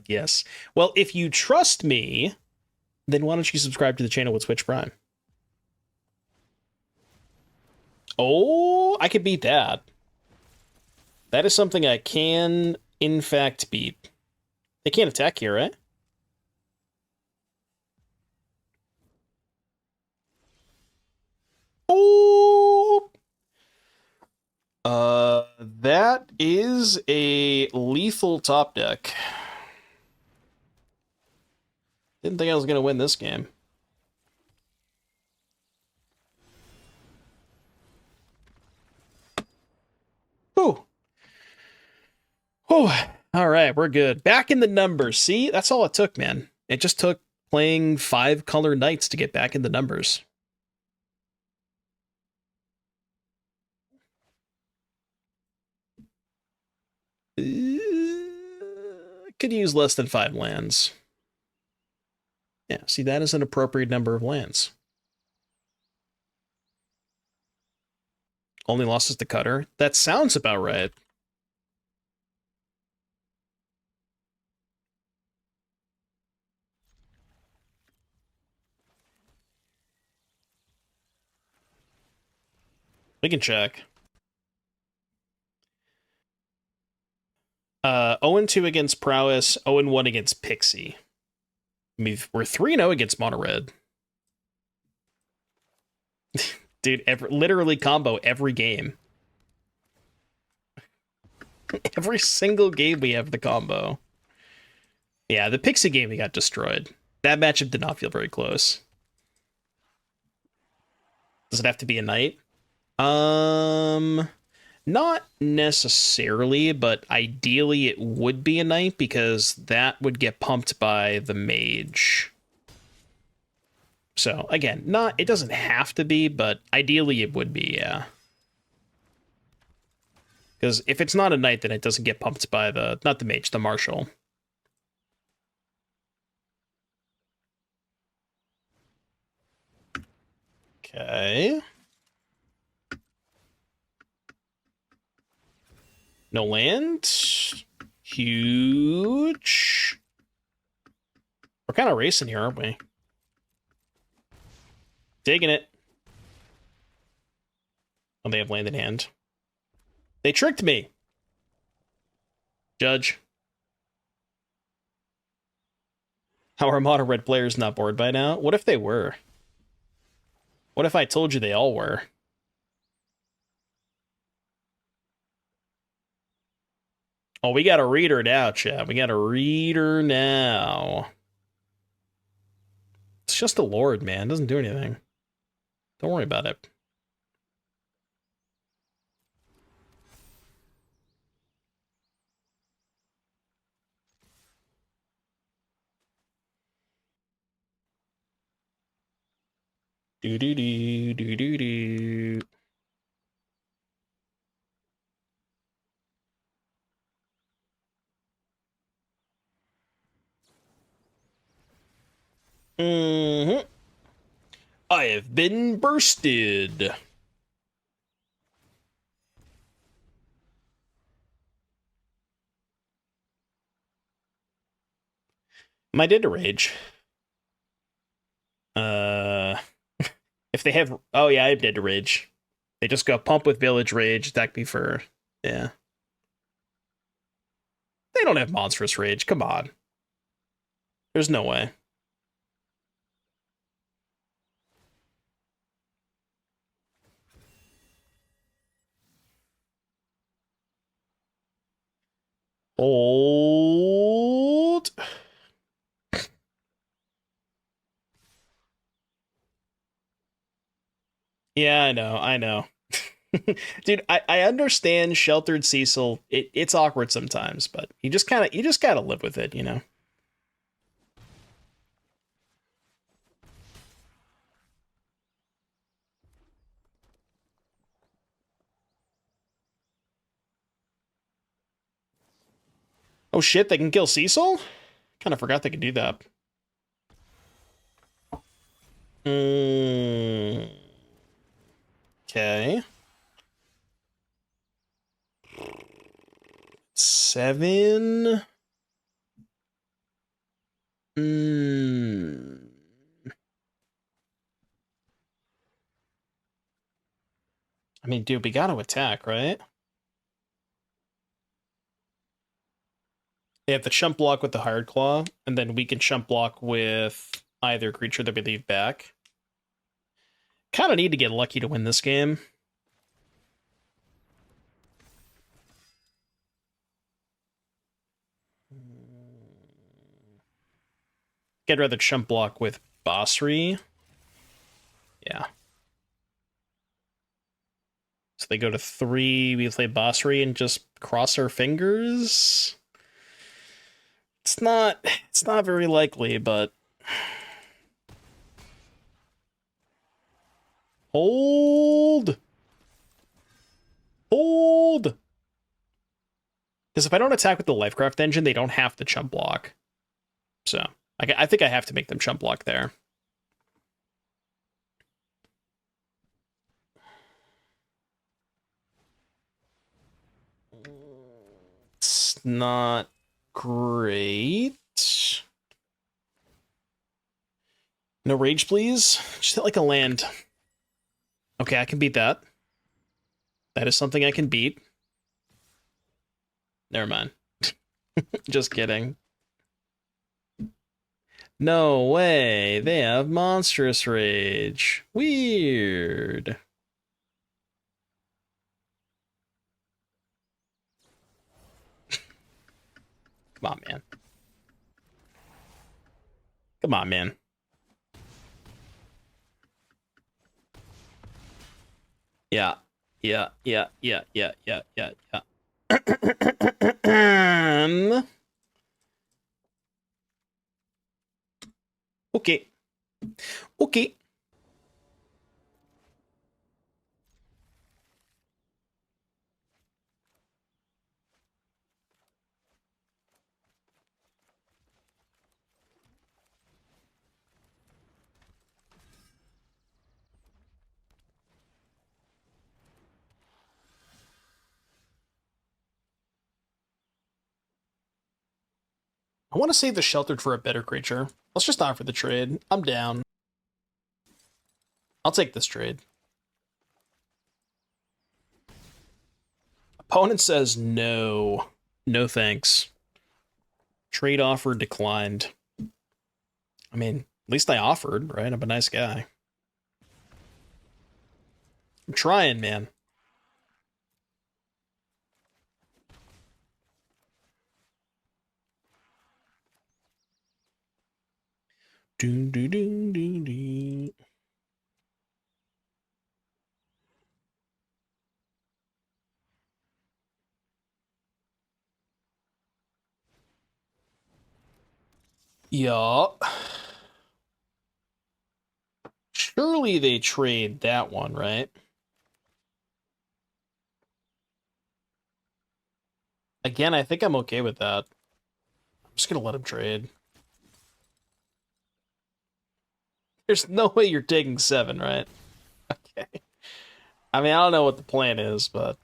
Yes. Well, if you trust me, then why don't you subscribe to the channel with Twitch Prime? Oh, I could beat that. That is something I can, in fact, beat. They can't attack here, right? Oh! That is a lethal top deck. Didn't think I was going to win this game. Ooh. Oh, all right, we're good. Back in the numbers. See, that's all it took, man. It just took playing 5 color knights to get back in the numbers. Could use less than 5 lands. Yeah, see, that is an appropriate number of lands. Only losses to Cutter. That sounds about right. We can check. 0-2 against Prowess, 0-1 against Pixie. We're 3-0 against Mono Red. Dude, literally combo every game. Every single game we have the combo. Yeah, the Pixie game we got destroyed. That matchup did not feel very close. Does it have to be a knight? Not necessarily, but ideally it would be a knight because that would get pumped by the mage. So again, it doesn't have to be, but ideally it would be, yeah. Because if it's not a knight, then it doesn't get pumped by not the mage, the marshal. Okay. No land. Huge. We're kind of racing here, aren't we? Digging it. Oh, they have land in hand. They tricked me. Judge. How are mono red players not bored by now? What if they were? What if I told you they all were? Oh, we got a reader now, chat. We got a reader now. It's just a lord, man. It doesn't do anything. Don't worry about it. Do-do-do. Mm-hmm. I have been bursted. Am I dead to rage? If they have... Oh, yeah, I'm dead to rage. They just got pumped with village rage, attack me for... Yeah. They don't have monstrous rage. Come on. There's no way. Hold. Yeah, I know. Dude, I understand sheltered Cecil. It's awkward sometimes, but you just gotta live with it, you know? Oh shit, they can kill Cecil? Kind of forgot they could do that. Okay. 7. I mean, dude, we gotta attack, right? They have the chump block with the Hired Claw, and then we can chump block with either creature that we leave back. Kind of need to get lucky to win this game. I'd rather chump block with Basri. Yeah. So they go to 3, we play Basri and just cross our fingers. It's not very likely, but hold. Because if I don't attack with the Lifecraft Engine, they don't have to chump block. So I think I have to make them chump block there. It's not great. No rage, please. Just hit like a land. Okay, I can beat that. That is something I can beat. Never mind. Just kidding. No way. They have monstrous rage. Weird. Come on, man. Come on, man. Yeah. Yeah. Okay. Okay. I want to save the sheltered for a better creature. Let's just offer the trade. I'm down. I'll take this trade. Opponent says no. No thanks. Trade offer declined. I mean, at least I offered, right? I'm a nice guy. I'm trying, man. Do do do do do. Yeah. Surely they trade that one, right? Again, I think I'm okay with that. I'm just gonna let him trade. There's no way you're taking 7, right? Okay. I mean, I don't know what the plan is, but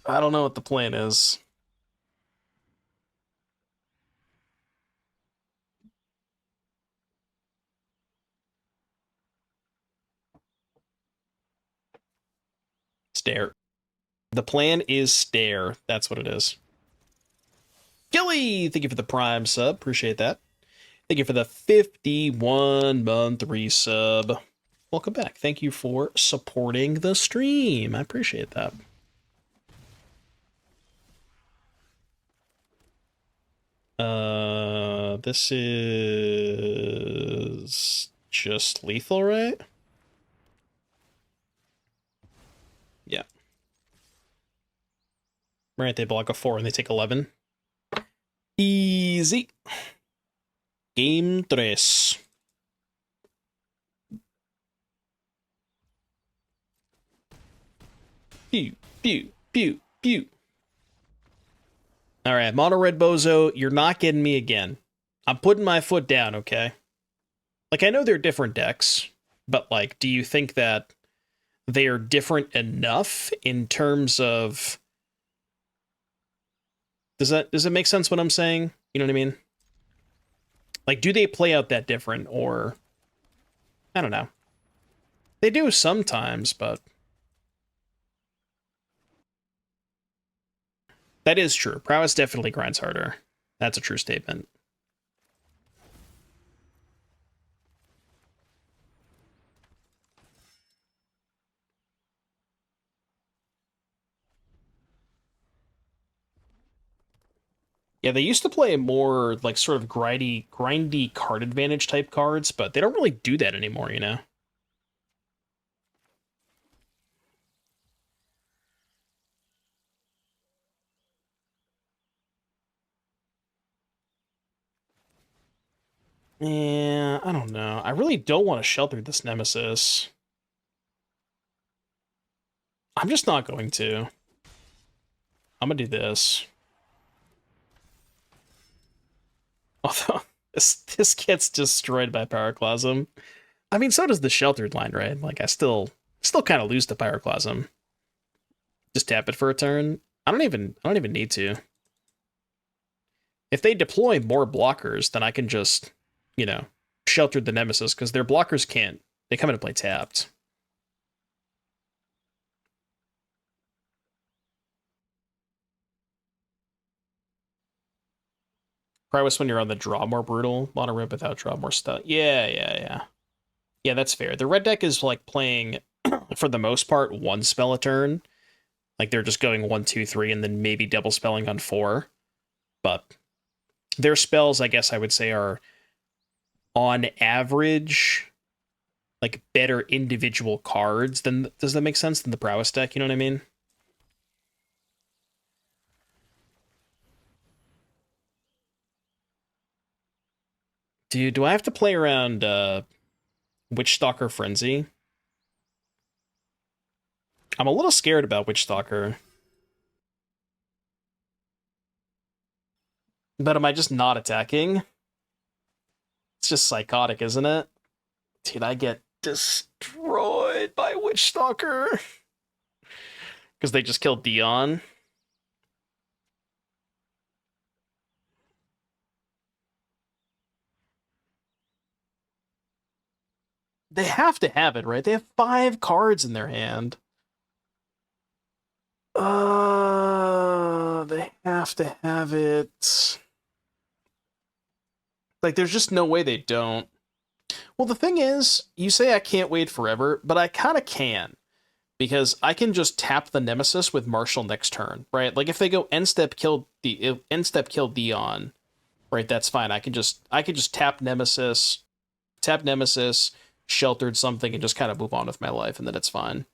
I don't know what the plan is. Stare. The plan is stare. That's what it is. Gilly, thank you for the Prime sub. Appreciate that. Thank you for the 51-month resub. Welcome back. Thank you for supporting the stream. I appreciate that. This is just lethal, right? Yeah. Right, they block a 4 and they take 11. Easy. Game 3. Pew, pew, pew, pew. All right, Mono Red Bozo, you're not getting me again. I'm putting my foot down, okay? Like, I know they're different decks, but, like, do you think that they are different enough in terms of... Does it make sense what I'm saying? You know what I mean? Like, do they play out that different, or... I don't know. They do sometimes, but... That is true. Prowess definitely grinds harder. That's a true statement. Yeah, they used to play more, like, sort of grindy card advantage type cards, but they don't really do that anymore, you know? Yeah, I don't know. I really don't want to shelter this Nemesis. I'm just not going to. I'm gonna do this. Although, this gets destroyed by Pyroclasm. I mean, so does the sheltered line, right? Like, I still kind of lose to Pyroclasm. Just tap it for a turn. I don't even need to. If they deploy more blockers, then I can just, you know, shelter the Nemesis, because their blockers can't. They come into play tapped. Prowess when you're on the draw more brutal. Mono red without draw more stuff. Yeah. Yeah, that's fair. The red deck is like playing, for the most part, one spell a turn. Like they're just going 1, 2, 3, and then maybe double spelling on 4. But their spells, I guess I would say, are on average like better individual cards than, does that make sense, than the prowess deck? You know what I mean? Dude, do I have to play around Witchstalker Frenzy? I'm a little scared about Witchstalker. But am I just not attacking? It's just psychotic, isn't it? Dude, I get destroyed by Witchstalker. Because they just killed Dion. They have to have it, right? They have 5 cards in their hand. They have to have it. Like, there's just no way they don't. Well, the thing is, you say I can't wait forever, but I kind of can. Because I can just tap the Nemesis with Marshal next turn, right? Like, if they go end step kill Dion, right, that's fine. I can just tap Nemesis, sheltered something, and just kind of move on with my life, and then it's fine.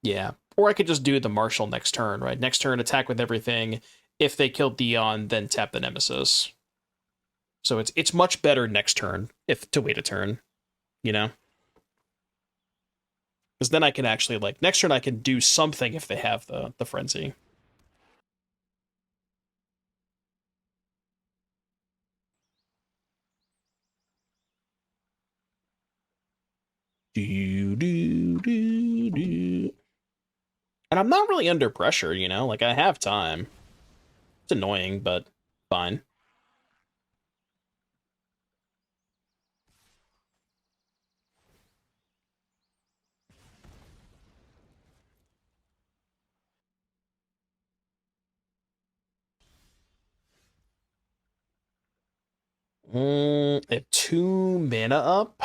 Yeah. Or I could just do the Marshal next turn, right? Next turn, attack with everything. If they kill Dion, then tap the Nemesis. So it's much better next turn if to wait a turn, you know? Because then I can actually, like, next turn I can do something if they have the Frenzy. Do, do, do, do. And I'm not really under pressure, you know? Like, I have time. It's annoying, but fine. I have 2 mana up.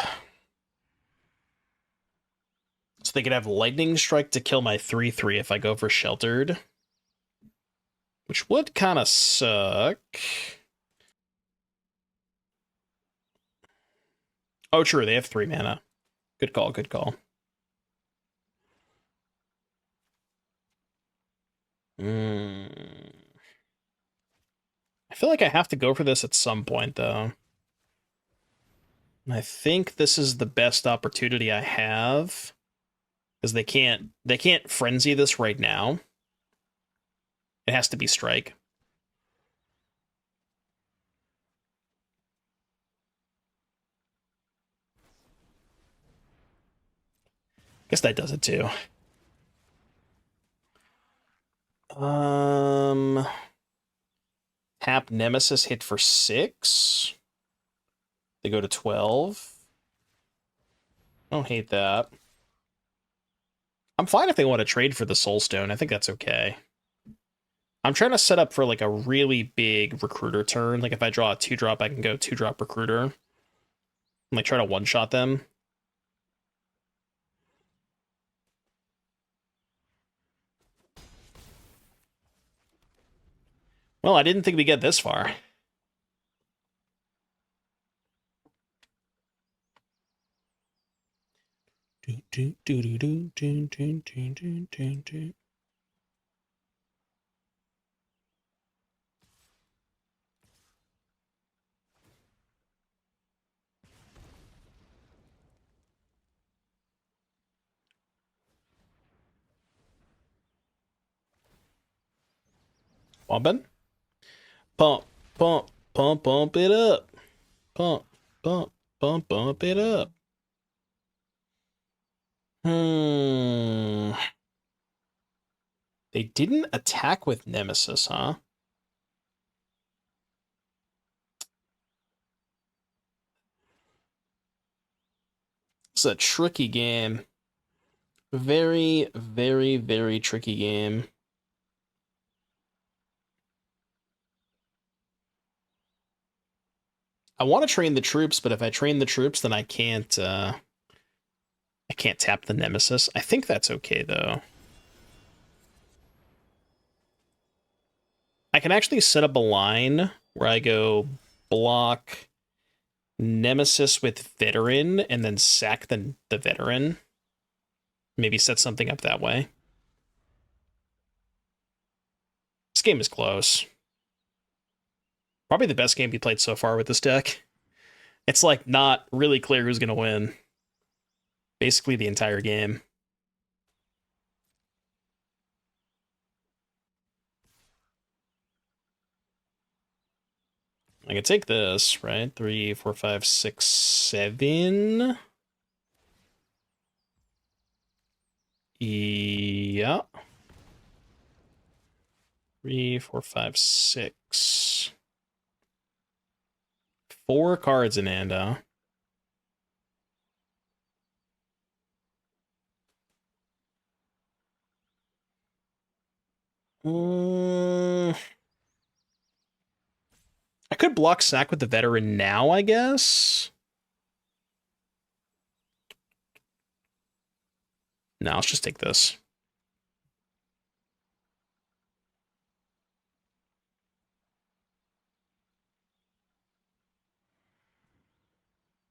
So they could have Lightning Strike to kill my 3/3 if I go for Sheltered. Which would kind of suck. Oh, true, they have 3 mana. Good call, good call. I feel like I have to go for this at some point, though. I think this is the best opportunity I have. Because they can't frenzy this right now. It has to be strike. Guess that does it too. Tap Nemesis hit for 6. They go to 12. I don't hate that. I'm fine if they want to trade for the Soulstone. I think that's okay. I'm trying to set up for like a really big recruiter turn. Like if I draw a 2-drop, I can go 2-drop recruiter. And like try to one-shot them. Well, I didn't think we'd get this far. Bumping? Pump, pump, pump, pump it up. Pump, pump, pump, pump it up. They didn't attack with Nemesis, huh? It's a tricky game. Very, very, very tricky game. I want to train the troops, but if I train the troops, then I can't tap the Nemesis. I think that's okay, though. I can actually set up a line where I go block Nemesis with Veteran and then sack the Veteran. Maybe set something up that way. This game is close. Probably the best game we played so far with this deck. It's like not really clear who's going to win. Basically the entire game. I can take this, right? 3, 4, 5, 6, 7. Yeah. 3, 4, 5, 6. 4 cards in hand, huh? I could block sack with the Veteran now, I guess. No, let's just take this.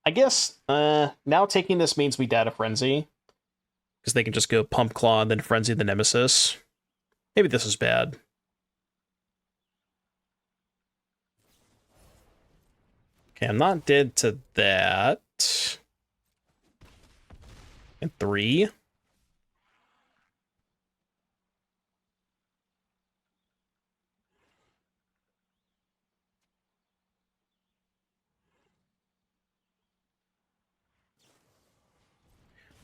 I guess now taking this means we Data Frenzy. Because they can just go Pump Claw and then Frenzy the Nemesis. Maybe this is bad. Okay, I'm not dead to that. And 3.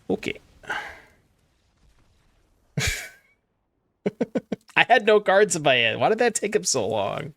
Okay. I had no cards in my hand. Why did that take him so long?